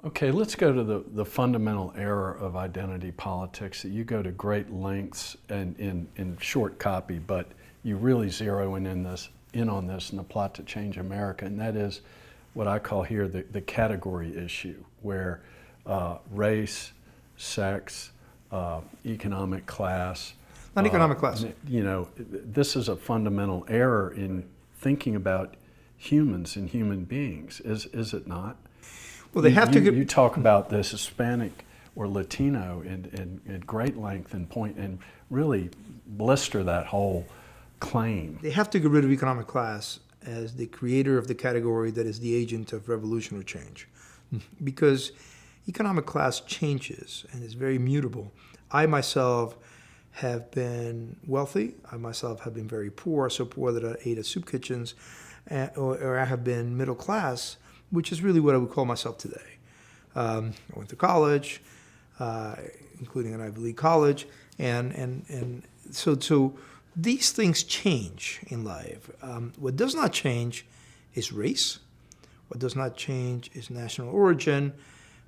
Okay, let's go to the fundamental error of identity politics that you go to great lengths and in short copy, but you really zero in on this in the Plot to Change America, and that is what I call here the category issue, where race, sex, economic class. Not economic class. You know, this is a fundamental error in thinking about humans and human beings, is it not? Well, they have to get... You talk about this Hispanic or Latino in great length and point and really blister that whole claim. They have to get rid of economic class as the creator of the category that is the agent of revolution or change. Because economic class changes and is very mutable. I myself have been wealthy. I myself have been very poor, so poor that I ate at soup kitchens, or I have been middle class, which is really what I would call myself today. I went to college, including an Ivy League college, and so these things change in life. What does not change is race. What does not change is national origin.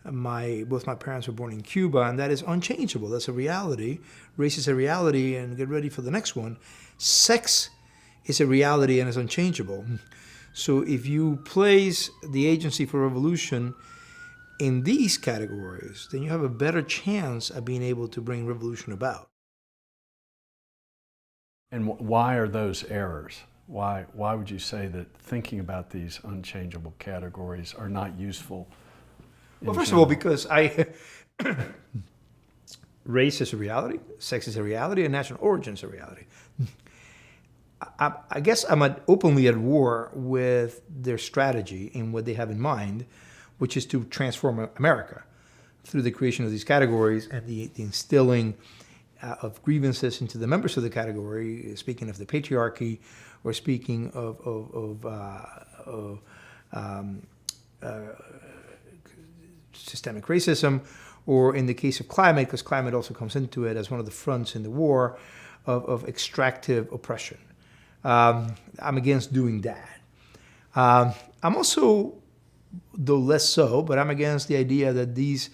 Both my parents were born in Cuba, and that is unchangeable. That's a reality. Race is a reality, and get ready for the next one. Sex is a reality and is unchangeable. So if you place the agency for revolution in these categories, then you have a better chance of being able to bring revolution about. And why are those errors? Why would you say that thinking about these unchangeable categories are not useful? Well, first of all, because race is a reality, sex is a reality, and national origin is a reality. I guess I'm openly at war with their strategy and what they have in mind, which is to transform America through the creation of these categories and the instilling of grievances into the members of the category, speaking of the patriarchy, or speaking of systemic racism, or in the case of climate, because climate also comes into it as one of the fronts in the war, of extractive oppression. I'm against doing that. I'm also, though less so, but I'm against the idea that these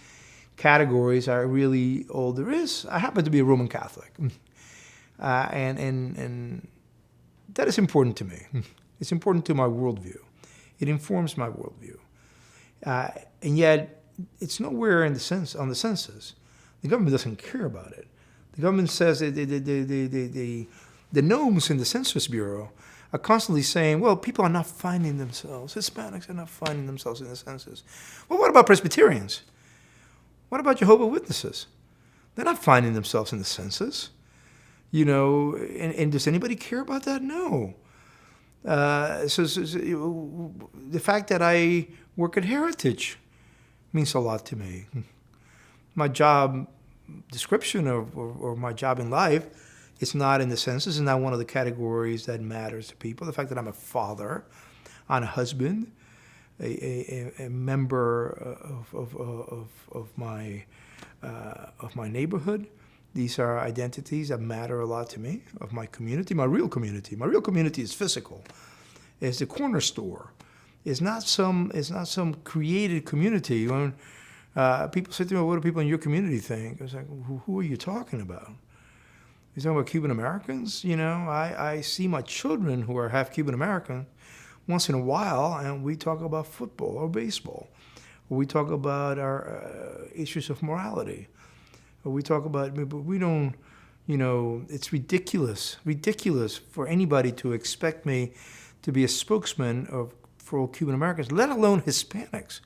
categories are really all there is. I happen to be a Roman Catholic, and that is important to me. It's important to my worldview. It informs my worldview, and yet it's nowhere on the census. The government doesn't care about it. The government says the gnomes in the Census Bureau are constantly saying, well, people are not finding themselves. Hispanics are not finding themselves in the census. Well, what about Presbyterians? What about Jehovah's Witnesses? They're not finding themselves in the census. You know, and does anybody care about that? No. So the fact that I work at Heritage means a lot to me. My job description or my job in life is not in the census, and not one of the categories that matters to people. The fact that I'm a father, I'm a husband, a member of my neighborhood. These are identities that matter a lot to me, of my community, my real community. My real community is physical. It's the corner store. It's not some created community. When people say to me, what do people in your community think? I was like, who are you talking about? You talking about Cuban Americans? You know, I see my children who are half Cuban American once in a while, and we talk about football or baseball. Or we talk about our issues of morality. Or we talk about, but we don't, you know, it's ridiculous for anybody to expect me to be a spokesman for all Cuban Americans, let alone Hispanics.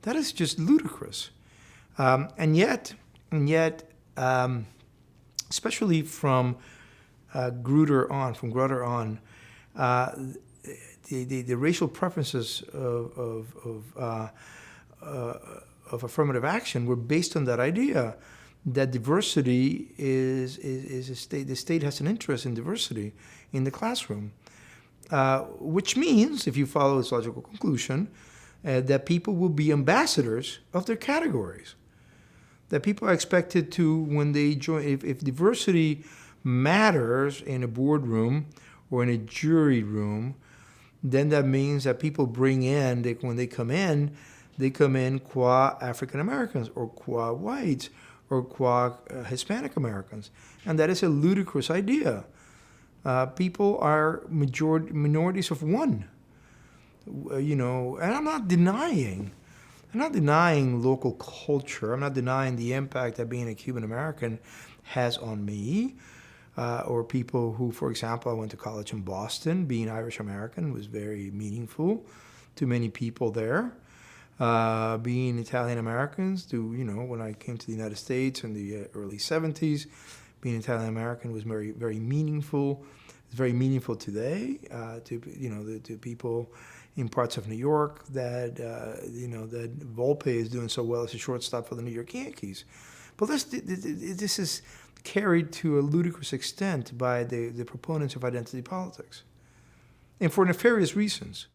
That is just ludicrous. And yet, especially from Grutter on, the racial preferences of affirmative action were based on that idea that diversity is a state. The state has an interest in diversity in the classroom, which means, if you follow its logical conclusion, that people will be ambassadors of their categories. That people are expected to, when they join, if diversity matters in a boardroom or in a jury room, then that means that people bring in, when they come in, They come in qua African Americans or qua whites or qua Hispanic Americans. And that is a ludicrous idea. People are minorities of one. And I'm not denying local culture. I'm not denying the impact that being a Cuban American has on me. Or people who, for example, I went to college in Boston. Being Irish American was very meaningful to many people there. Being Italian Americans, when I came to the United States in the early 70s, being Italian American was very, very meaningful. It's very meaningful today to people in parts of New York that Volpe is doing so well as a shortstop for the New York Yankees. But this is carried to a ludicrous extent by the proponents of identity politics, and for nefarious reasons.